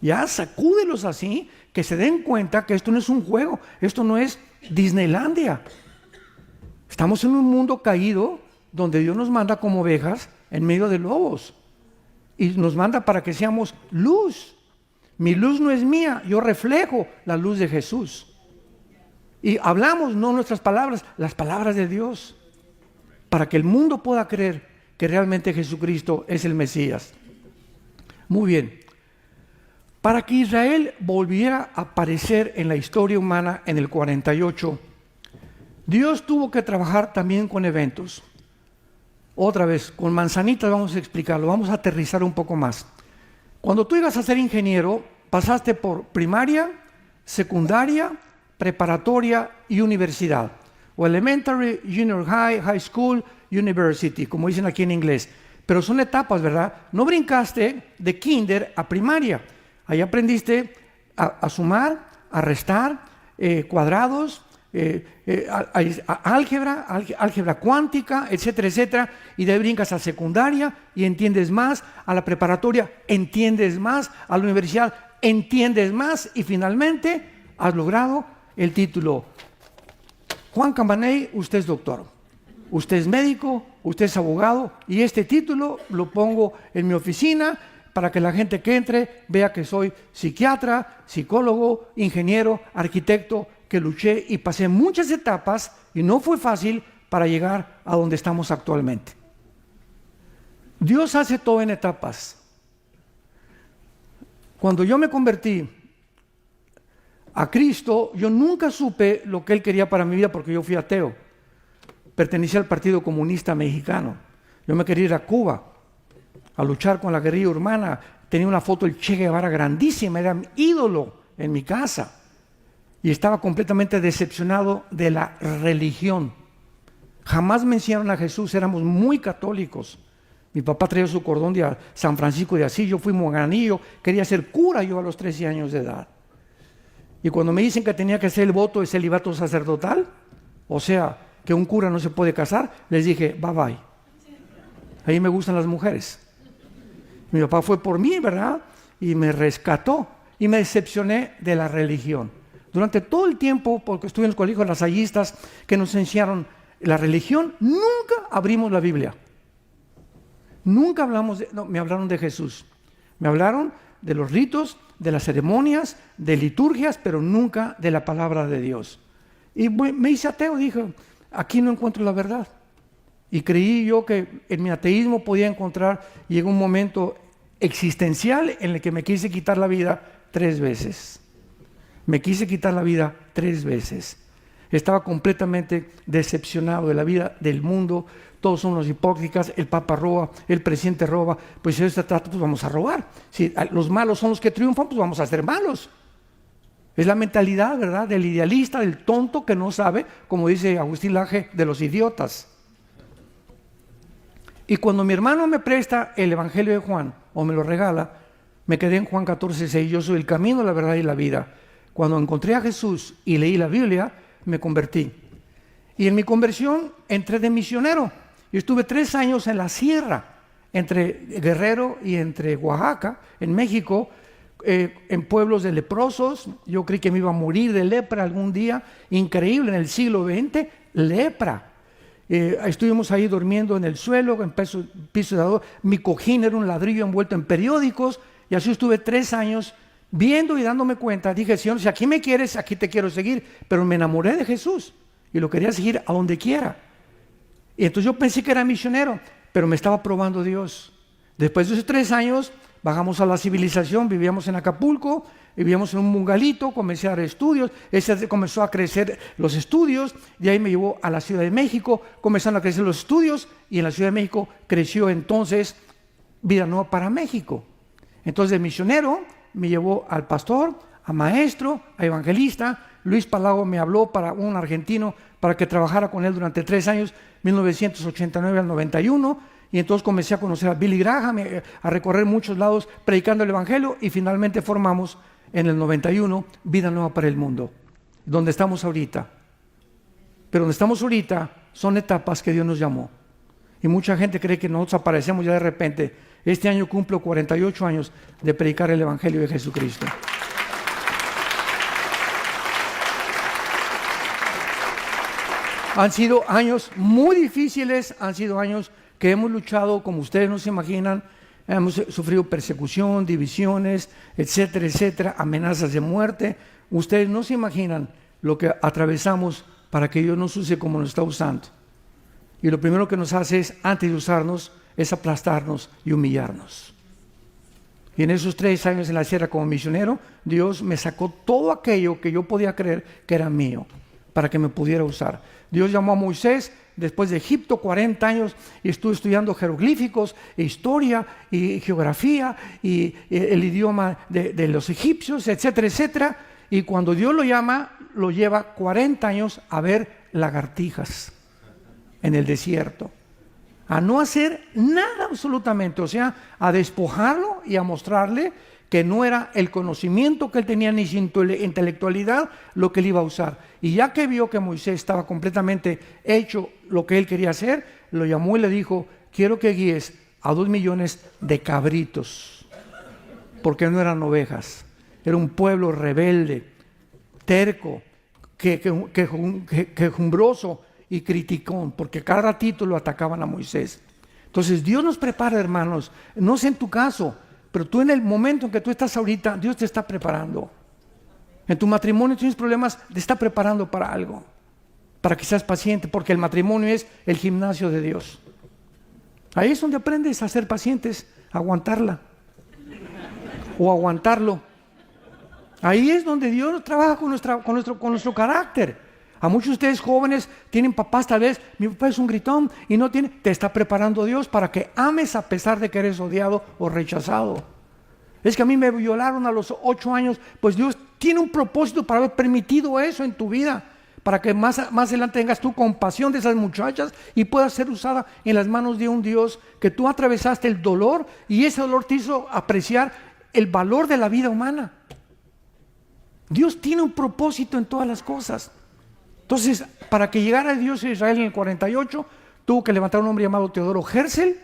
Ya sacúdelos así, que se den cuenta que esto no es un juego, esto no es Disneylandia. Estamos en un mundo caído, donde Dios nos manda como ovejas en medio de lobos. Y nos manda para que seamos luz. Mi luz no es mía, yo reflejo la luz de Jesús. Y hablamos, no nuestras palabras, las palabras de Dios, para que el mundo pueda creer que realmente Jesucristo es el Mesías. Muy bien. Para que Israel volviera a aparecer en la historia humana en el 48, Dios tuvo que trabajar también con eventos. Otra vez, con manzanitas vamos a explicarlo, vamos a aterrizar un poco más. Cuando tú ibas a ser ingeniero, pasaste por primaria, secundaria, preparatoria y universidad. o elementary, junior high, high school, university, como dicen aquí en inglés. Pero son etapas, ¿verdad? No brincaste de kinder a primaria. Ahí aprendiste a sumar, a restar, cuadrados, álgebra cuántica, etcétera, etcétera, y de ahí brincas a secundaria y entiendes más, a la preparatoria entiendes más, a la universidad entiendes más, y finalmente has logrado el título. Juan Cambaney, usted es doctor, usted es médico, usted es abogado, y este título lo pongo en mi oficina para que la gente que entre vea que soy psiquiatra, psicólogo, ingeniero, arquitecto, que luché y pasé muchas etapas y no fue fácil para llegar a donde estamos actualmente. Dios hace todo en etapas. Cuando yo me convertí a Cristo, yo nunca supe lo que Él quería para mi vida porque yo fui ateo. Pertenecía al Partido Comunista Mexicano. Yo me quería ir a Cuba a luchar con la guerrilla urbana. Tenía una foto del Che Guevara grandísima, era mi ídolo en mi casa. Y estaba completamente decepcionado de la religión. Jamás me enseñaron a Jesús, éramos muy católicos. Mi papá traía su cordón de San Francisco de Asís, yo fui moganillo, quería ser cura yo a los 13 años de edad. Y cuando me dicen que tenía que hacer el voto de celibato sacerdotal, o sea, que un cura no se puede casar, les dije, bye bye. Ahí me gustan las mujeres. Mi papá fue por mí, ¿verdad? Y me rescató y me decepcioné de la religión. Durante todo el tiempo, porque estuve en el colegio de lasallistas que nos enseñaron la religión, nunca abrimos la Biblia. Nunca hablamos me hablaron de Jesús. Me hablaron de los ritos, de las ceremonias, de liturgias, pero nunca de la palabra de Dios. Y me hice ateo, dije, aquí no encuentro la verdad. Y creí yo que en mi ateísmo podía encontrar, llegó un momento existencial en el que me quise quitar la vida 3 veces. Me quise quitar la vida 3 veces. Estaba completamente decepcionado de la vida, del mundo. Todos son los hipócritas, el Papa roba, el presidente roba. Pues si se trata, pues vamos a robar. Si los malos son los que triunfan, pues vamos a ser malos. Es la mentalidad, ¿verdad?, del idealista, del tonto que no sabe, como dice Agustín Laje, de los idiotas. Y cuando mi hermano me presta el Evangelio de Juan, o me lo regala, me quedé en Juan 14:6. Yo soy el camino, la verdad y la vida. Cuando encontré a Jesús y leí la Biblia, me convertí. Y en mi conversión entré de misionero. Yo estuve 3 años en la sierra, entre Guerrero y entre Oaxaca, en México, en pueblos de leprosos. Yo creí que me iba a morir de lepra algún día. Increíble, en el siglo XX, lepra. Estuvimos ahí durmiendo en el suelo, en piso de adorno. Mi cojín era un ladrillo envuelto en periódicos, y así estuve 3 años viendo y dándome cuenta. Dije, Señor, si aquí me quieres, aquí te quiero seguir. Pero me enamoré de Jesús y lo quería seguir a donde quiera. Y entonces yo pensé que era misionero, pero me estaba probando Dios. Después de esos 3 años, bajamos a la civilización, vivíamos en Acapulco, vivíamos en un bungalito, comencé a dar estudios, comenzó a crecer los estudios, de ahí me llevó a la Ciudad de México, comenzaron a crecer los estudios, y en la Ciudad de México creció entonces Vida Nueva para México. Entonces de misionero me llevó al pastor, a maestro, a evangelista. Luis Palago me habló para un argentino para que trabajara con él durante 3 años, 1989 al 91, y entonces comencé a conocer a Billy Graham, a recorrer muchos lados predicando el evangelio, y finalmente formamos en el 91 Vida Nueva para el Mundo, donde estamos ahorita. Pero donde estamos ahorita son etapas que Dios nos llamó, y mucha gente cree que nosotros aparecemos ya de repente. Este año cumplo 48 años de predicar el evangelio de Jesucristo. Han sido años muy difíciles, han sido años que hemos luchado, como ustedes no se imaginan. Hemos sufrido persecución, divisiones, etcétera, etcétera, amenazas de muerte. Ustedes no se imaginan lo que atravesamos para que Dios nos use como nos está usando. Y lo primero que nos hace es, antes de usarnos, es aplastarnos y humillarnos. Y en esos 3 años en la sierra como misionero, Dios me sacó todo aquello que yo podía creer que era mío, para que me pudiera usar. Dios llamó a Moisés después de Egipto 40 años, y estuve estudiando jeroglíficos, e historia y geografía y el idioma de los egipcios, etcétera, etcétera. Y cuando Dios lo llama, lo lleva 40 años a ver lagartijas en el desierto. A no hacer nada absolutamente, o sea, a despojarlo y a mostrarle que no era el conocimiento que él tenía ni su intelectualidad lo que él iba a usar. Y ya que vio que Moisés estaba completamente hecho lo que él quería hacer, lo llamó y le dijo: quiero que guíes a 2 millones de cabritos, porque no eran ovejas, era un pueblo rebelde, terco, quejumbroso y criticón, porque cada ratito lo atacaban a Moisés. Entonces Dios nos prepara, hermanos. No sé en tu caso, pero tú, en el momento en que tú estás ahorita, Dios te está preparando. En tu matrimonio tienes problemas, te está preparando para algo, para que seas paciente, porque el matrimonio es el gimnasio de Dios. Ahí es donde aprendes a ser pacientes, a aguantarla o aguantarlo. Ahí es donde Dios trabaja con nuestro carácter. A muchos de ustedes jóvenes tienen papás, tal vez, mi papá es un gritón y no tiene, te está preparando Dios para que ames a pesar de que eres odiado o rechazado. Es que a mí me violaron a los 8 años, pues Dios tiene un propósito para haber permitido eso en tu vida, para que más adelante tengas tú compasión de esas muchachas y puedas ser usada en las manos de un Dios que tú atravesaste el dolor y ese dolor te hizo apreciar el valor de la vida humana. Dios tiene un propósito en todas las cosas. Entonces, para que llegara Dios a Israel en el 48, tuvo que levantar un hombre llamado Teodoro Herzl.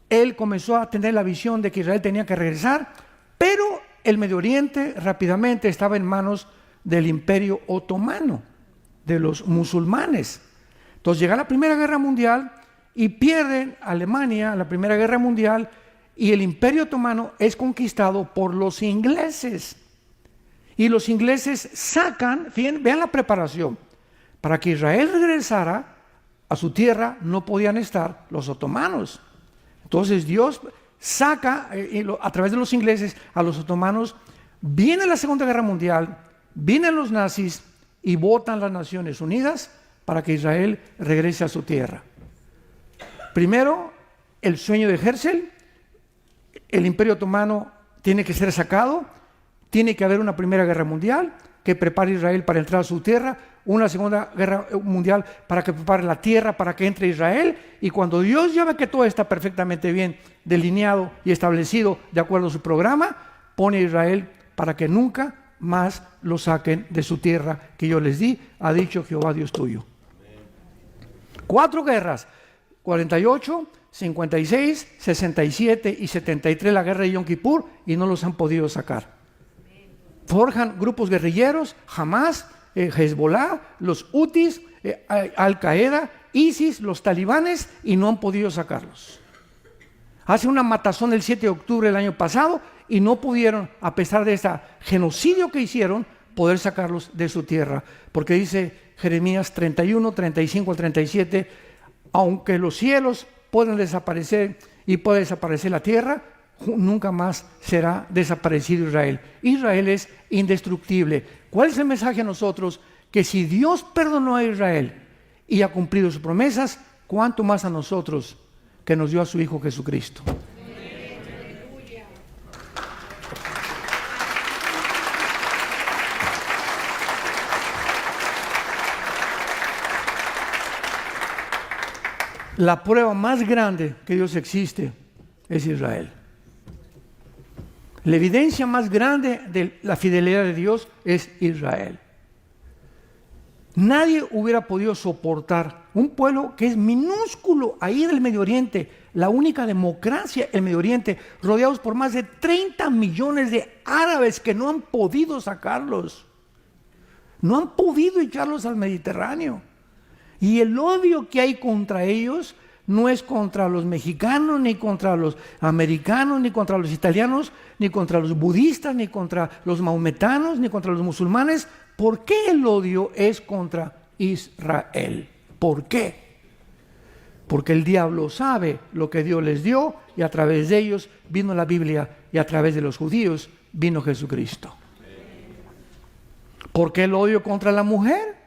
Él comenzó a tener la visión de que Israel tenía que regresar, pero el Medio Oriente rápidamente estaba en manos del Imperio Otomano, de los musulmanes. Entonces llega la Primera Guerra Mundial y pierden Alemania la Primera Guerra Mundial, y el Imperio Otomano es conquistado por los ingleses. Y los ingleses sacan, vean la preparación, para que Israel regresara a su tierra no podían estar los otomanos. Entonces Dios saca a través de los ingleses a los otomanos. Viene la Segunda Guerra Mundial, vienen los nazis y votan las Naciones Unidas para que Israel regrese a su tierra. Primero, el sueño de Herzl, el Imperio Otomano tiene que ser sacado. Tiene que haber una Primera Guerra Mundial que prepare a Israel para entrar a su tierra, una Segunda Guerra Mundial para que prepare la tierra para que entre Israel, y cuando Dios ya ve que todo está perfectamente bien delineado y establecido de acuerdo a su programa, pone a Israel para que nunca más lo saquen de su tierra que yo les di, ha dicho Jehová Dios tuyo. 4 guerras, 48, 56, 67 y 73, la guerra de Yom Kippur, y no los han podido sacar. Forjan grupos guerrilleros, Hamas, Hezbollah, los Hutis, Al-Qaeda, ISIS, los talibanes, y no han podido sacarlos. Hace una matazón el 7 de octubre del año pasado y no pudieron, a pesar de este genocidio que hicieron, poder sacarlos de su tierra. Porque dice Jeremías 31, 35 al 37, aunque los cielos puedan desaparecer y pueda desaparecer la tierra, nunca más será desaparecido Israel. Israel es indestructible. ¿Cuál es el mensaje a nosotros? Que si Dios perdonó a Israel y ha cumplido sus promesas, ¿cuánto más a nosotros, que nos dio a su Hijo Jesucristo? La prueba más grande que Dios existe es Israel. La evidencia más grande de la fidelidad de Dios es Israel. Nadie hubiera podido soportar un pueblo que es minúsculo ahí del Medio Oriente, la única democracia en el Medio Oriente, rodeados por más de 30 millones de árabes que no han podido sacarlos. No han podido echarlos al Mediterráneo. Y el odio que hay contra ellos no es contra los mexicanos, ni contra los americanos, ni contra los italianos, ni contra los budistas, ni contra los maometanos, ni contra los musulmanes. ¿Por qué el odio es contra Israel? ¿Por qué? Porque el diablo sabe lo que Dios les dio y a través de ellos vino la Biblia y a través de los judíos vino Jesucristo. ¿Por qué el odio contra la mujer?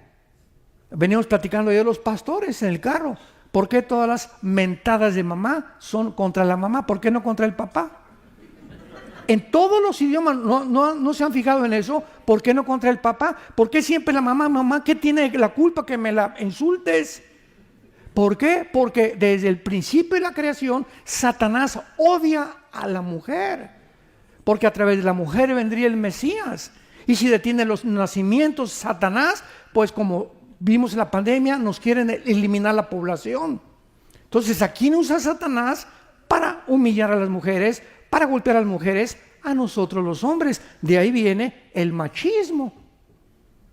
Venimos platicando de los pastores en el carro. ¿Por qué todas las mentadas de mamá son contra la mamá? ¿Por qué no contra el papá? En todos los idiomas, no se han fijado en eso. ¿Por qué no contra el papá? ¿Por qué siempre la mamá? Mamá, ¿qué tiene la culpa que me la insultes? ¿Por qué? Porque desde el principio de la creación, Satanás odia a la mujer. Porque a través de la mujer vendría el Mesías. Y si detiene los nacimientos, Satanás, pues como vimos en la pandemia, nos quieren eliminar la población. Entonces, ¿a quién usa Satanás? Para humillar a las mujeres, para golpear a las mujeres, a nosotros los hombres. De ahí viene el machismo.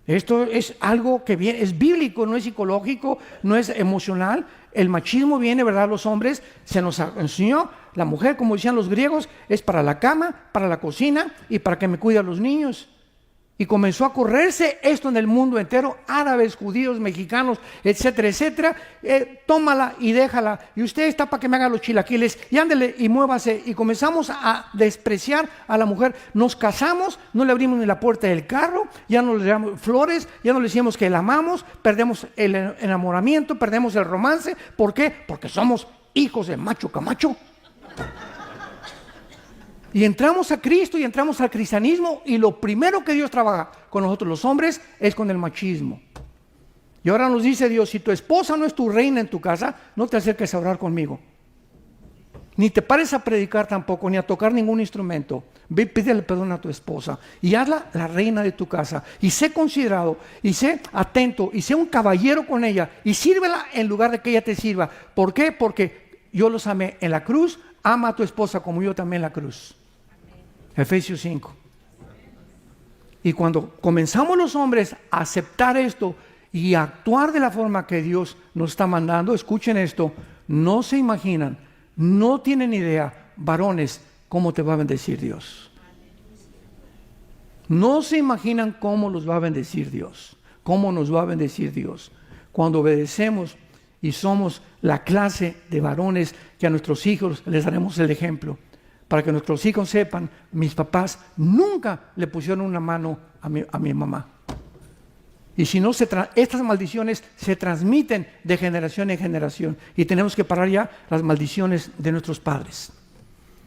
Esto es algo que viene, es bíblico, no es psicológico, no es emocional. El machismo viene, ¿verdad? Los hombres, se nos enseñó, la mujer, como decían los griegos, es para la cama, para la cocina y para que me cuide a los niños. Y comenzó a correrse esto en el mundo entero, árabes, judíos, mexicanos, etcétera, etcétera. Tómala y déjala. Y usted está para que me haga los chilaquiles. Y ándele y muévase. Y comenzamos a despreciar a la mujer. Nos casamos, no le abrimos ni la puerta del carro, ya no le damos flores, ya no le decimos que la amamos, perdemos el enamoramiento, perdemos el romance. ¿Por qué? Porque somos hijos de macho camacho. Y entramos a Cristo y entramos al cristianismo, y lo primero que Dios trabaja con nosotros los hombres es con el machismo. Y ahora nos dice Dios: si tu esposa no es tu reina en tu casa, no te acerques a orar conmigo, ni te pares a predicar tampoco, ni a tocar ningún instrumento. Ve, pídele perdón a tu esposa y hazla la reina de tu casa, y sé considerado, y sé atento, y sé un caballero con ella, y sírvela en lugar de que ella te sirva. ¿Por qué? Porque yo los amé en la cruz. Ama a tu esposa como yo también en la cruz. Efesios 5. Y cuando comenzamos los hombres a aceptar esto y a actuar de la forma que Dios nos está mandando, escuchen esto, no se imaginan, no tienen idea, varones, cómo te va a bendecir Dios. No se imaginan cómo los va a bendecir Dios, cómo nos va a bendecir Dios cuando obedecemos y somos la clase de varones que a nuestros hijos les daremos el ejemplo. Para que nuestros hijos sepan, mis papás nunca le pusieron una mano a mi mamá. Y si no, estas maldiciones se transmiten de generación en generación. Y tenemos que parar ya las maldiciones de nuestros padres.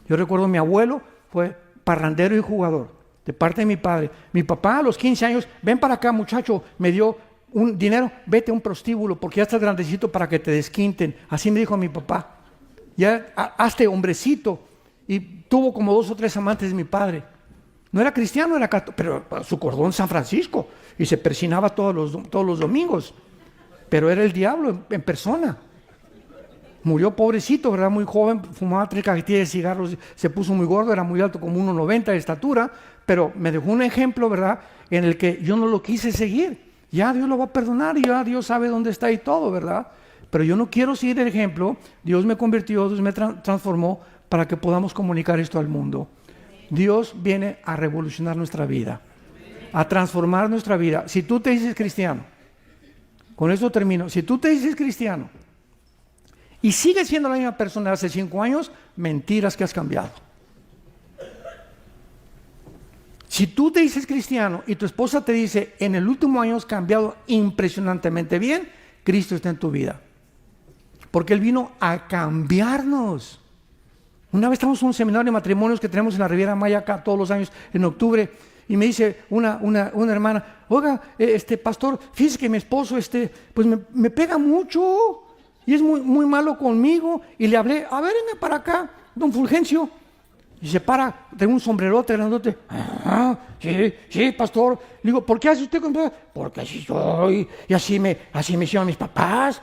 Yo recuerdo mi abuelo fue parrandero y jugador, de parte de mi padre. Mi papá a los 15 años, ven para acá muchacho, me dio un dinero, vete a un prostíbulo porque ya estás grandecito para que te desquinten. Así me dijo mi papá. Ya hazte hombrecito. Y tuvo como 2 o 3 amantes de mi padre. No era cristiano, era católico, pero su cordón San Francisco. Y se persinaba todos los domingos. Pero era el diablo en persona. Murió pobrecito, ¿verdad? Muy joven, fumaba 3 cajetillas de cigarros, se puso muy gordo, era muy alto, como 1,90 de estatura. Pero me dejó un ejemplo, ¿verdad? En el que yo no lo quise seguir. Ya Dios lo va a perdonar y ya Dios sabe dónde está y todo, ¿verdad? Pero yo no quiero seguir el ejemplo. Dios me convirtió, Dios me transformó, para que podamos comunicar esto al mundo. Dios viene a revolucionar nuestra vida, a transformar nuestra vida. Si tú te dices cristiano, con esto termino, si tú te dices cristiano y sigues siendo la misma persona de hace 5 años, mentiras que has cambiado. Si tú te dices cristiano y tu esposa te dice, en el último año has cambiado impresionantemente bien, Cristo está en tu vida. Porque Él vino a cambiarnos. Una vez estamos en un seminario de matrimonios que tenemos en la Riviera Maya acá todos los años en octubre, y me dice una hermana: oiga, pastor, fíjese que mi esposo pues me pega mucho y es muy malo conmigo. Y le hablé: a ver, venga para acá, don Fulgencio. Y se para, tengo un sombrerote grandote. Sí, pastor. Le digo: ¿por qué hace usted con...? Porque así soy, y así me hicieron mis papás.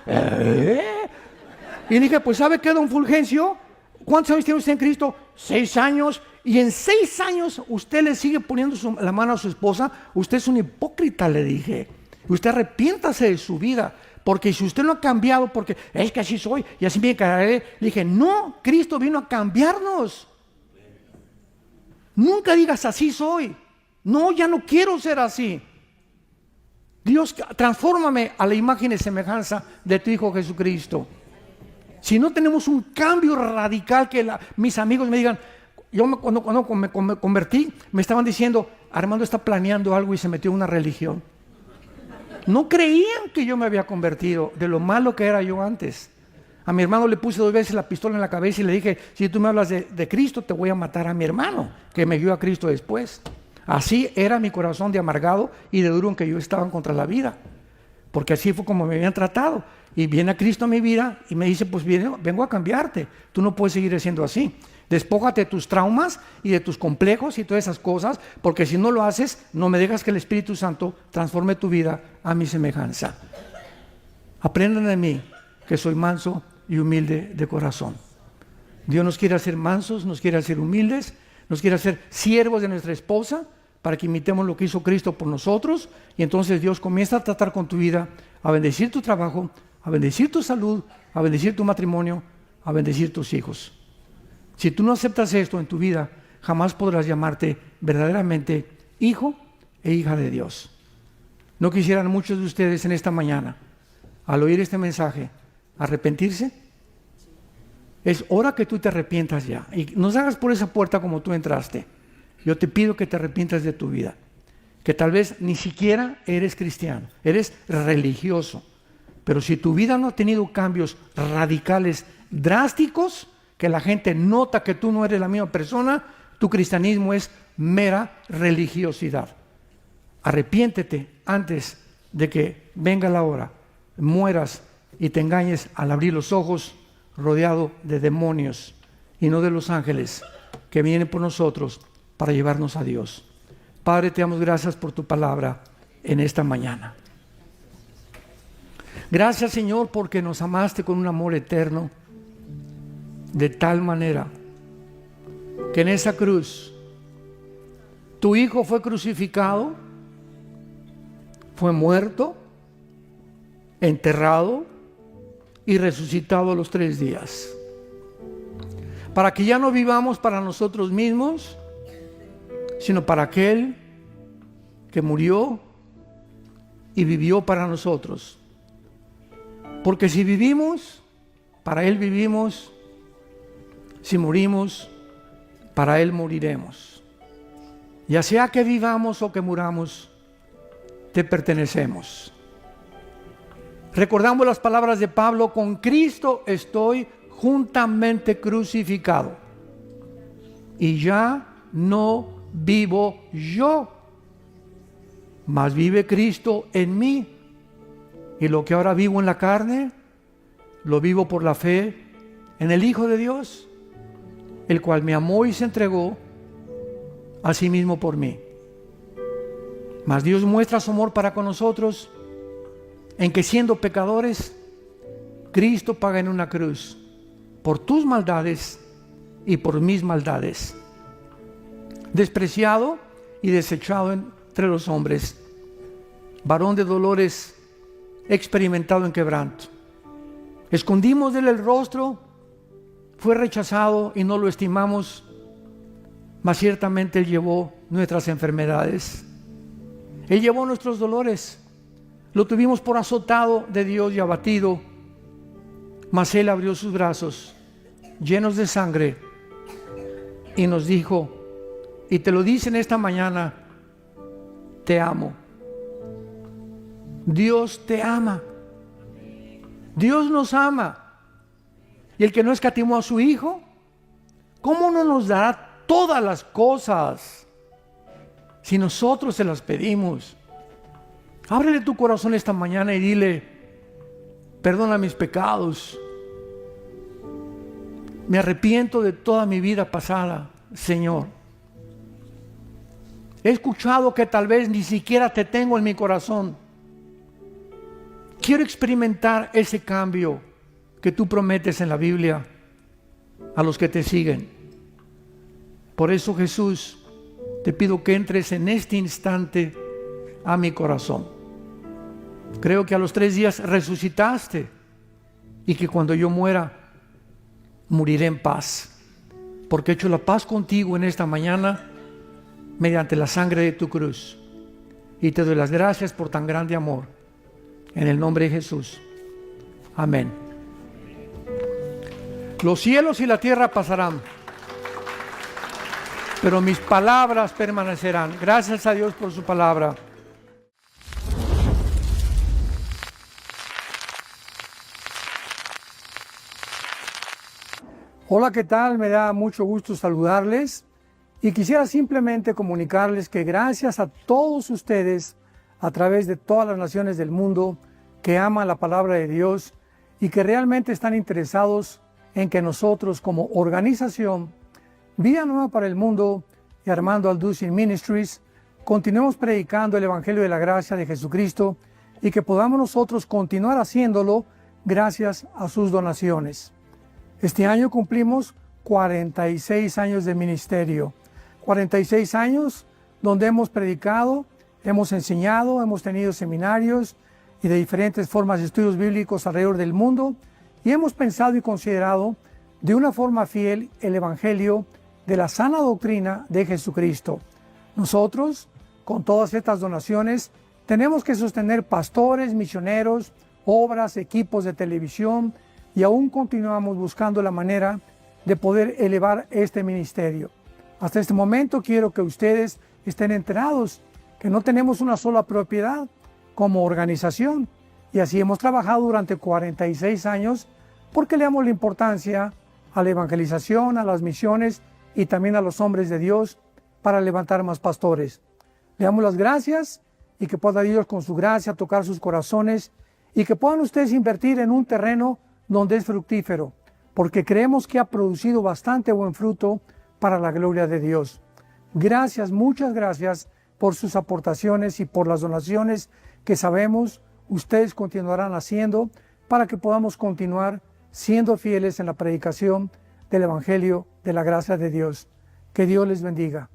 Y dije: pues ¿sabe qué, don Fulgencio? ¿Cuántos años tiene usted en Cristo? 6 años. Y en 6 años usted le sigue poniendo la mano a su esposa. Usted es un hipócrita, le dije. Usted arrepiéntase de su vida. Porque si usted no ha cambiado, porque es que así soy y así me encargaré. Le dije: no, Cristo vino a cambiarnos. Nunca digas así soy. No, ya no quiero ser así. Dios, transfórmame a la imagen y semejanza de tu Hijo Jesucristo. Si no tenemos un cambio radical, que mis amigos me digan, cuando me convertí, me estaban diciendo: Armando está planeando algo y se metió en una religión. No creían que yo me había convertido, de lo malo que era yo antes. A mi hermano le puse 2 veces la pistola en la cabeza y le dije, si tú me hablas de Cristo, te voy a matar a mi hermano, que me dio a Cristo después. Así era mi corazón de amargado y de duro en que yo estaba contra la vida, porque así fue como me habían tratado. Y viene a Cristo a mi vida y me dice, pues vengo a cambiarte, tú no puedes seguir siendo así. Despójate de tus traumas y de tus complejos y todas esas cosas, porque si no lo haces, no me dejas que el Espíritu Santo transforme tu vida a mi semejanza. Aprendan de mí, que soy manso y humilde de corazón. Dios nos quiere hacer mansos, nos quiere hacer humildes, nos quiere hacer siervos de nuestra esposa, para que imitemos lo que hizo Cristo por nosotros, y entonces Dios comienza a tratar con tu vida, a bendecir tu trabajo, a bendecir tu salud, a bendecir tu matrimonio, a bendecir tus hijos. Si tú no aceptas esto en tu vida, jamás podrás llamarte verdaderamente hijo e hija de Dios. ¿No quisieran muchos de ustedes en esta mañana, al oír este mensaje, arrepentirse? Es hora que tú te arrepientas ya, y no salgas por esa puerta como tú entraste. Yo te pido que te arrepientas de tu vida, que tal vez ni siquiera eres cristiano, eres religioso, pero si tu vida no ha tenido cambios radicales, drásticos, que la gente nota que tú no eres la misma persona, tu cristianismo es mera religiosidad. Arrepiéntete antes de que venga la hora, mueras y te engañes al abrir los ojos rodeado de demonios y no de los ángeles que vienen por nosotros para llevarnos a Dios. Padre, te damos gracias por tu palabra en esta mañana. Gracias, Señor, porque nos amaste con un amor eterno, de tal manera que en esa cruz tu Hijo fue crucificado, fue muerto, enterrado y resucitado a los 3 días, para que ya no vivamos para nosotros mismos, sino para aquel que murió y vivió para nosotros. Porque si vivimos, para Él vivimos; si morimos, para Él moriremos. Ya sea que vivamos o que muramos, te pertenecemos. Recordamos las palabras de Pablo: con Cristo estoy juntamente crucificado, y ya no vivo yo, mas vive Cristo en mí, y lo que ahora vivo en la carne, lo vivo por la fe en el Hijo de Dios, el cual me amó y se entregó a sí mismo por mí. Mas Dios muestra su amor para con nosotros en que, siendo pecadores, Cristo paga en una cruz por tus maldades y por mis maldades, despreciado y desechado entre los hombres, varón de dolores, experimentado en quebranto. Escondimos de él el rostro, fue rechazado y no lo estimamos, mas ciertamente Él llevó nuestras enfermedades. Él llevó nuestros dolores. Lo tuvimos por azotado de Dios y abatido, mas Él abrió sus brazos llenos de sangre y nos dijo, y te lo dice en esta mañana: te amo. Dios te ama. Dios nos ama. Y el que no escatimó a su Hijo, ¿cómo no nos dará todas las cosas si nosotros se las pedimos? Ábrele tu corazón esta mañana y dile: perdona mis pecados, me arrepiento de toda mi vida pasada, Señor. He escuchado que tal vez ni siquiera te tengo en mi corazón. Quiero experimentar ese cambio que tú prometes en la Biblia a los que te siguen. Por eso, Jesús, te pido que entres en este instante a mi corazón. Creo que a los 3 días resucitaste y que cuando yo muera, moriré en paz, porque he hecho la paz contigo en esta mañana mediante la sangre de tu cruz. Y te doy las gracias por tan grande amor. En el nombre de Jesús. Amén. Los cielos y la tierra pasarán, pero mis palabras permanecerán. Gracias a Dios por su palabra. Hola, ¿qué tal? Me da mucho gusto saludarles y quisiera simplemente comunicarles que gracias a todos ustedes a través de todas las naciones del mundo que aman la palabra de Dios y que realmente están interesados en que nosotros como organización Vida Nueva para el Mundo y Armando Alducin Ministries continuemos predicando el Evangelio de la Gracia de Jesucristo y que podamos nosotros continuar haciéndolo gracias a sus donaciones. Este año cumplimos 46 años de ministerio, 46 años donde hemos predicado, hemos enseñado, hemos tenido seminarios y de diferentes formas de estudios bíblicos alrededor del mundo y hemos pensado y considerado de una forma fiel el Evangelio de la sana doctrina de Jesucristo. Nosotros, con todas estas donaciones, tenemos que sostener pastores, misioneros, obras, equipos de televisión y aún continuamos buscando la manera de poder elevar este ministerio. Hasta este momento quiero que ustedes estén enterados que no tenemos una sola propiedad como organización y así hemos trabajado durante 46 años porque le damos la importancia a la evangelización, a las misiones y también a los hombres de Dios para levantar más pastores. Le damos las gracias y que pueda Dios con su gracia tocar sus corazones y que puedan ustedes invertir en un terreno donde es fructífero, porque creemos que ha producido bastante buen fruto para la gloria de Dios. Gracias, muchas gracias por sus aportaciones y por las donaciones que sabemos ustedes continuarán haciendo para que podamos continuar siendo fieles en la predicación del Evangelio de la gracia de Dios. Que Dios les bendiga.